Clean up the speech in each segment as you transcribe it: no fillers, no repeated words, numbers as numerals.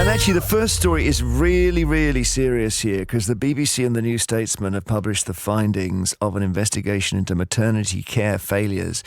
And actually, the first story is really, really serious here because the BBC and the New Statesman have published the findings of an investigation into maternity care failures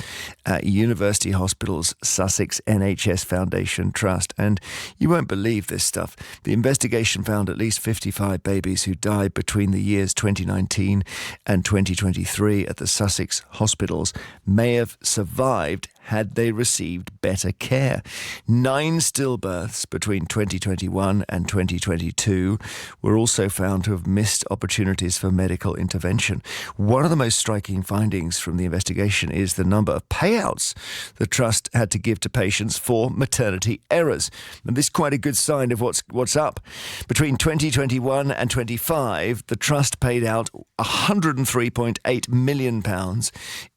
at University Hospital's Sussex NHS Foundation Trust. And you won't believe this stuff. The investigation found at least 55 babies who died between the years 2019 and 2023 at the Sussex hospitals may have survived had they received better care. 9 stillbirths between 2021 and 2022 were also found to have missed opportunities for medical intervention. One of the most striking findings from the investigation is the number of payouts the trust had to give to patients for maternity errors. And this is quite a good sign of what's up. Between 2021 and 25, the trust paid out £103.8 million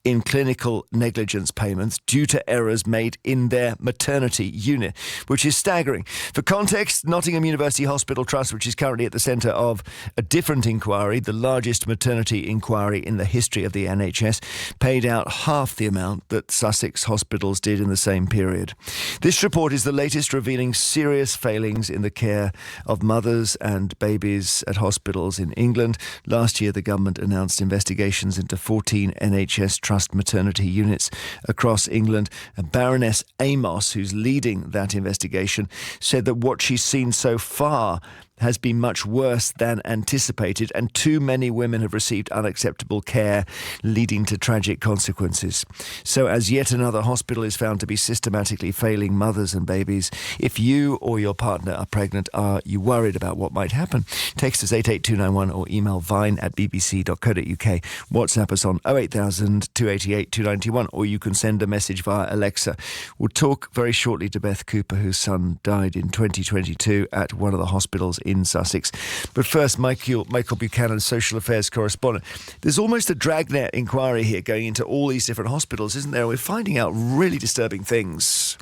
in clinical negligence payments due to errors made in their maternity unit, which is staggering. For context, Nottingham University Hospital Trust, which is currently at the centre of a different inquiry, the largest maternity inquiry in the history of the NHS, paid out half the amount that Sussex hospitals did in the same period. This report is the latest, revealing serious failings in the care of mothers and babies at hospitals in England. Last year, the government announced investigations into 14 NHS Trust maternity units across England. And Baroness Amos, who's leading that investigation, said that what she's seen so far has been much worse than anticipated, and too many women have received unacceptable care, leading to tragic consequences. So as yet another hospital is found to be systematically failing mothers and babies, if you or your partner are pregnant, are you worried about what might happen? Text us 88291 or email vine@bbc.co.uk. WhatsApp us on 08000 288 291, or you can send a message via Alexa. We'll talk very shortly to Beth Cooper, whose son died in 2022 at one of the hospitals in Sussex. But first, Michael Buchanan, social affairs correspondent. There's almost a dragnet inquiry here going into all these different hospitals, isn't there? We're finding out really disturbing things.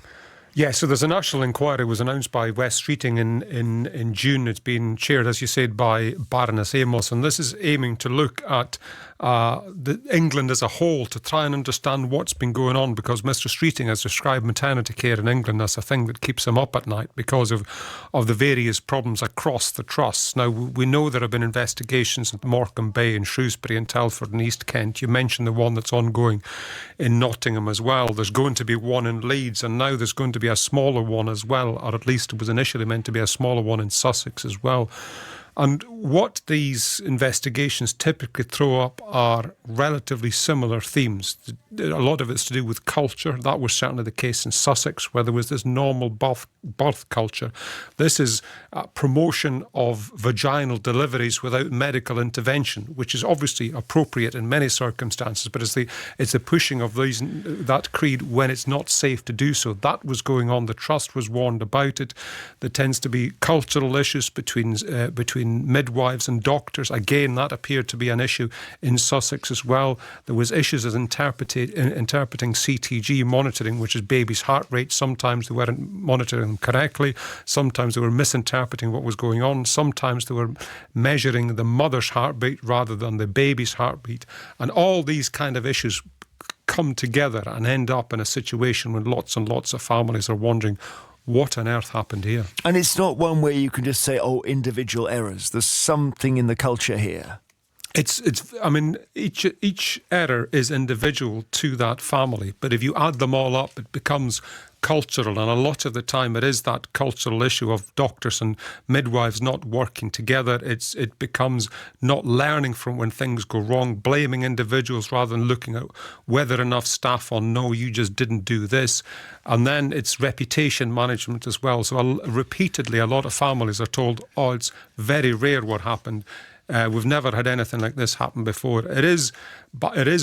Yeah, so there's a national inquiry was announced by West Streeting in June. It's been chaired, as you said, by Baroness Amos, and this is aiming to look at England as a whole to try and understand what's been going on, because Mr. Streeting has described maternity care in England as a thing that keeps him up at night because of the various problems across the trusts. Now, we know there have been investigations at Morecambe Bay in Shrewsbury and Telford and East Kent. You mentioned the one that's ongoing in Nottingham as well. There's going to be one in Leeds, and now there's going to be a smaller one as well, or at least it was initially meant to be a smaller one in Sussex as well. And what these investigations typically throw up are relatively similar themes. A lot of it's to do with culture. That was certainly the case in Sussex, where there was this normal birth culture. This is promotion of vaginal deliveries without medical intervention, which is obviously appropriate in many circumstances, but it's the pushing of that creed when it's not safe to do so. That was going on. The Trust was warned about it. There tends to be cultural issues between midwives and doctors. Again, that appeared to be an issue in Sussex as well. There was issues as interpreting CTG monitoring, which is baby's heart rate. Sometimes they weren't monitoring them correctly. Sometimes they were misinterpreting what was going on. Sometimes they were measuring the mother's heartbeat rather than the baby's heartbeat. And all these kind of issues come together and end up in a situation when lots and lots of families are wondering, what on earth happened here? And it's not one where you can just say, individual errors. There's something in the culture here. I mean, each error is individual to that family, but if you add them all up, it becomes cultural, and a lot of the time it is that cultural issue of doctors and midwives not working together. It becomes not learning from when things go wrong, blaming individuals rather than looking at whether enough staff on, no, you just didn't do this. And then it's reputation management as well. So repeatedly, a lot of families are told, it's very rare what happened. We've never had anything like this happen before. It is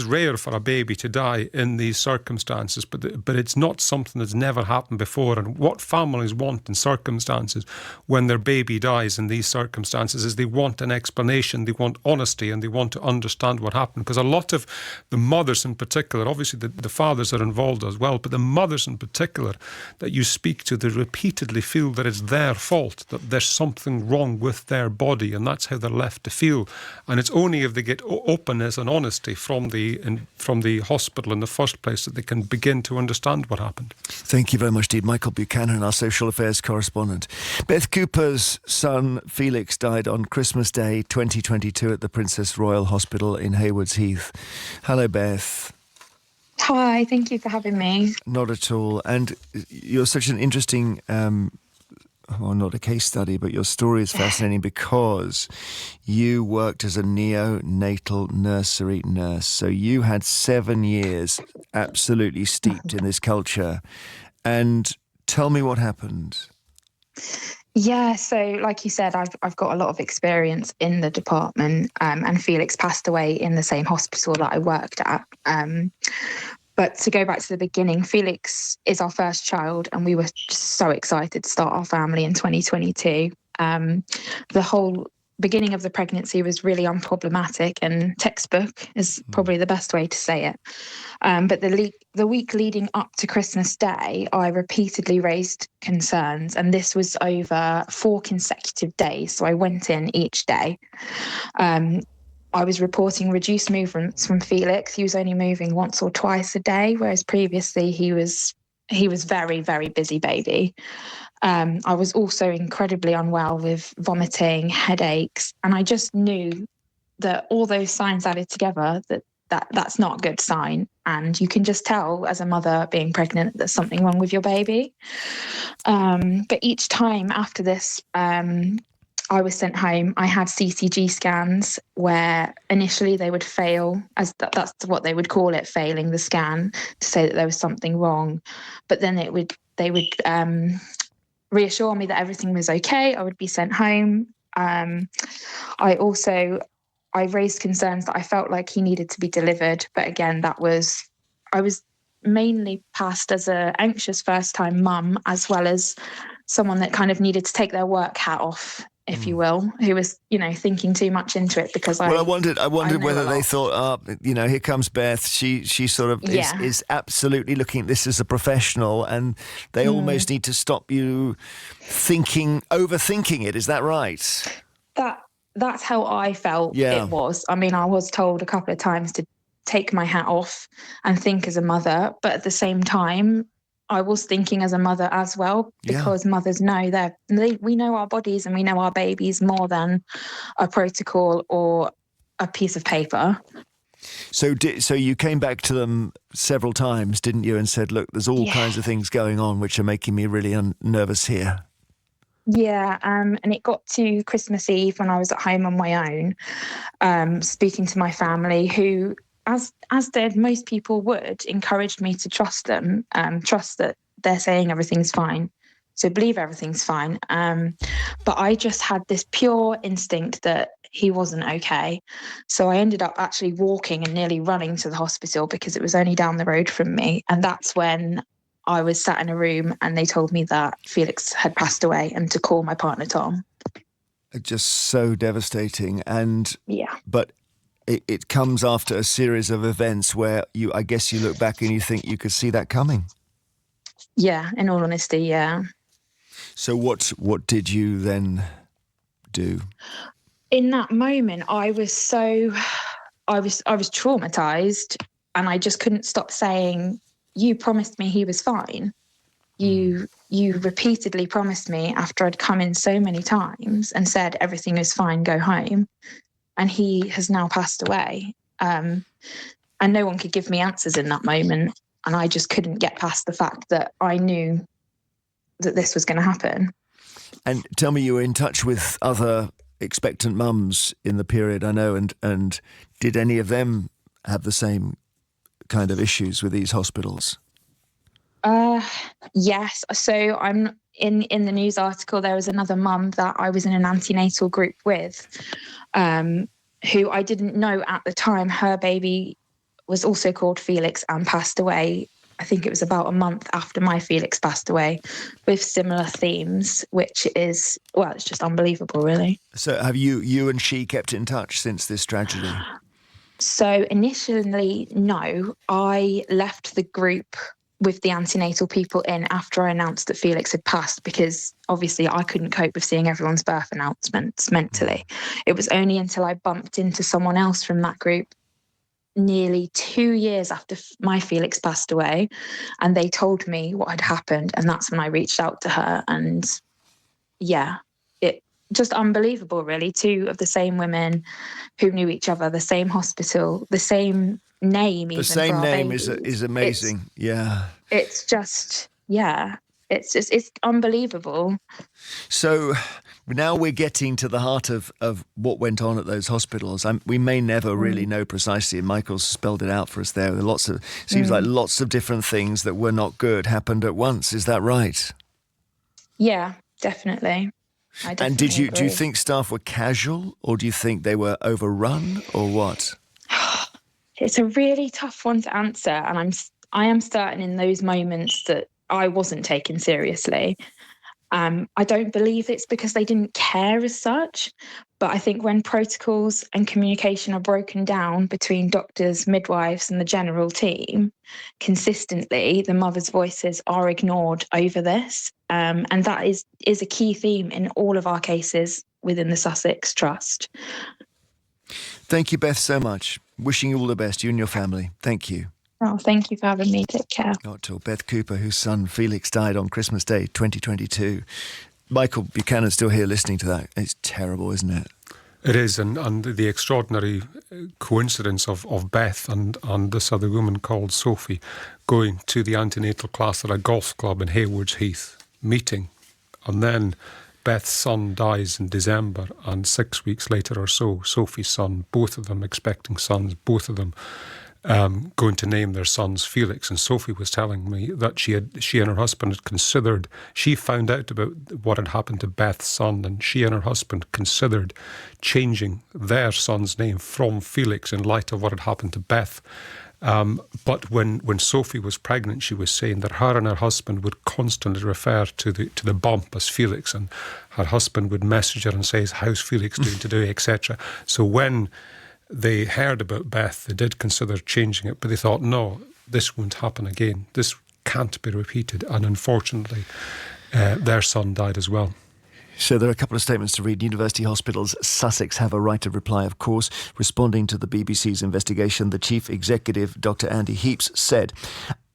rare for a baby to die in these circumstances, but it's not something that's never happened before. And what families want in circumstances when their baby dies in these circumstances is they want an explanation, they want honesty, and they want to understand what happened. Because a lot of the mothers in particular, obviously the fathers are involved as well, but the mothers in particular that you speak to, they repeatedly feel that it's their fault, that there's something wrong with their body, and that's how they're left to feel. And it's only if they get openness and honesty from the hospital in the first place, that they can begin to understand what happened. Thank you very much, indeed. Michael Buchanan, our social affairs correspondent. Beth Cooper's son, Felix, died on Christmas Day 2022 at the Princess Royal Hospital in Haywards Heath. Hello, Beth. Hi, thank you for having me. Not at all. And you're such an interesting, well, not a case study, but your story is fascinating because you worked as a neonatal nursery nurse. So you had 7 years absolutely steeped in this culture. And tell me what happened. Yeah, so like you said, I've got a lot of experience in the department, and Felix passed away in the same hospital that I worked at. But to go back to the beginning, Felix is our first child, and we were just so excited to start our family in 2022. The whole beginning of the pregnancy was really unproblematic and textbook is probably the best way to say it. But the week leading up to Christmas Day, I repeatedly raised concerns, and this was over 4 consecutive days. So I went in each day. I was reporting reduced movements from Felix. He was only moving once or twice a day, whereas previously he was very, very busy baby. I was also incredibly unwell with vomiting, headaches, and I just knew that all those signs added together that's not a good sign. And you can just tell as a mother being pregnant there's something wrong with your baby. But each time after this, I was sent home. I had CCG scans where initially they would fail, as that's what they would call it, failing the scan, to say that there was something wrong. But then they would reassure me that everything was okay. I would be sent home. I raised concerns that I felt like he needed to be delivered. But again, I was mainly passed as an anxious first-time mum, as well as someone that kind of needed to take their work hat off, if you will, who was, thinking too much into it because I wondered whether they thought, here comes Beth. She sort of is absolutely looking at this as a professional, and they almost need to stop you overthinking it. Is that right? That's how I felt it was. I mean, I was told a couple of times to take my hat off and think as a mother, but at the same time, I was thinking as a mother as well, because mothers know we know our bodies and we know our babies more than a protocol or a piece of paper. So you came back to them several times, didn't you, and said, look, there's all kinds of things going on which are making me really nervous here. Yeah, and it got to Christmas Eve when I was at home on my own, speaking to my family, who, as did most people would, encouraged me to trust them, trust that they're saying everything's fine. So believe everything's fine. But I just had this pure instinct that he wasn't okay. So I ended up actually walking and nearly running to the hospital because it was only down the road from me. And that's when I was sat in a room and they told me that Felix had passed away and to call my partner, Tom. Just so devastating. And yeah. But it comes after a series of events where I guess you look back and you think you could see that coming. Yeah, in all honesty, yeah. So what did you then do? In that moment, I was traumatized, and I just couldn't stop saying, you promised me he was fine. You repeatedly promised me after I'd come in so many times and said everything is fine, go home. And he has now passed away. And no one could give me answers in that moment. And I just couldn't get past the fact that I knew that this was going to happen. And tell me, you were in touch with other expectant mums in the period, I know, and did any of them have the same kind of issues with these hospitals? Yes. So I'm in the news article, there was another mum that I was in an antenatal group with, who I didn't know at the time. Her baby was also called Felix and passed away. I think it was about a month after my Felix passed away, with similar themes, which is, it's just unbelievable, really. So have you and she kept in touch since this tragedy? So initially, no. I left the group with the antenatal people in after I announced that Felix had passed, because obviously I couldn't cope with seeing everyone's birth announcements mentally. It was only until I bumped into someone else from that group nearly 2 years after my Felix passed away, and they told me what had happened, and that's when I reached out to her. And yeah, it just unbelievable, really. Two of the same women who knew each other, the same hospital, the same name. The even same for our name babies. is amazing. It's just, yeah, it's unbelievable. So now we're getting to the heart of what went on at those hospitals. We may never really know precisely, and Michael's spelled it out for us there. Seems like lots of different things that were not good happened at once. Is that right? Yeah, definitely. And do you think staff were casual, or do you think they were overrun, or what? It's a really tough one to answer, and I am certain in those moments that I wasn't taken seriously. I don't believe it's because they didn't care as such, but I think when protocols and communication are broken down between doctors, midwives, and the general team, consistently, the mothers' voices are ignored over this. And that is a key theme in all of our cases within the Sussex Trust. Thank you, Beth, so much. Wishing you all the best, you and your family. Thank you. Oh, thank you for having me. Take care. Not till Beth Cooper, whose son Felix died on Christmas Day 2022. Michael Buchanan's still here listening to that. It's terrible, isn't it? It is, and the extraordinary coincidence of Beth and this other woman called Sophie going to the antenatal class at a golf club in Haywards Heath, meeting, and then Beth's son dies in December, and 6 weeks later or so, Sophie's son, both of them expecting sons, both of them going to name their sons Felix. And Sophie was telling me that she and her husband had considered, she found out about what had happened to Beth's son, and she and her husband considered changing their son's name from Felix in light of what had happened to Beth. But when Sophie was pregnant, she was saying that her and her husband would constantly refer to the bump as Felix, and her husband would message her and say, "How's Felix doing today?" etc. So when they heard about Beth, they did consider changing it, but they thought, no, this won't happen again. This can't be repeated. And unfortunately, their son died as well. So there are a couple of statements to read. University Hospitals Sussex have a right of reply, of course. Responding to the BBC's investigation, the chief executive, Dr. Andy Heaps, said,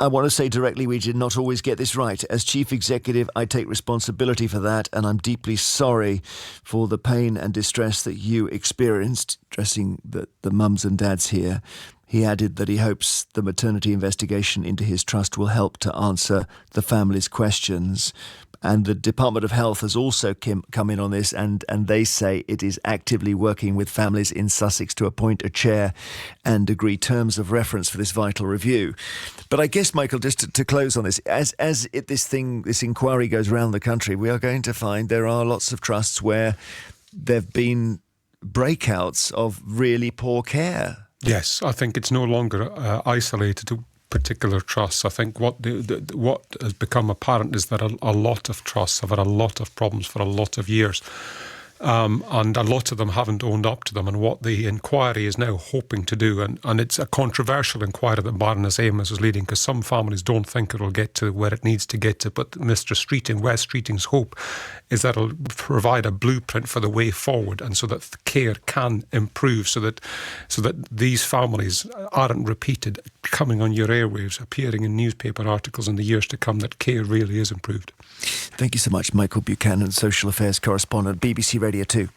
"I want to say directly we did not always get this right. As chief executive, I take responsibility for that, and I'm deeply sorry for the pain and distress that you experienced," addressing the mums and dads here. He added that he hopes the maternity investigation into his trust will help to answer the family's questions. And the Department of Health has also come in on this, and they say it is actively working with families in Sussex to appoint a chair and agree terms of reference for this vital review. But I guess, Michael, just to close on this, as this inquiry goes around the country, we are going to find there are lots of trusts where there have been breakouts of really poor care. Yes, I think it's no longer isolated to particular trusts. I think what has become apparent is that a lot of trusts have had a lot of problems for a lot of years. And a lot of them haven't owned up to them, and what the inquiry is now hoping to do, and it's a controversial inquiry that Baroness Amos is leading, because some families don't think it'll get to where it needs to get to, but Mr. Streeting, West Streeting's hope is that it'll provide a blueprint for the way forward, and so that care can improve, so that these families aren't repeated, coming on your airwaves, appearing in newspaper articles in the years to come, that care really is improved. Thank you so much, Michael Buchanan, Social Affairs Correspondent, BBC Radio 2.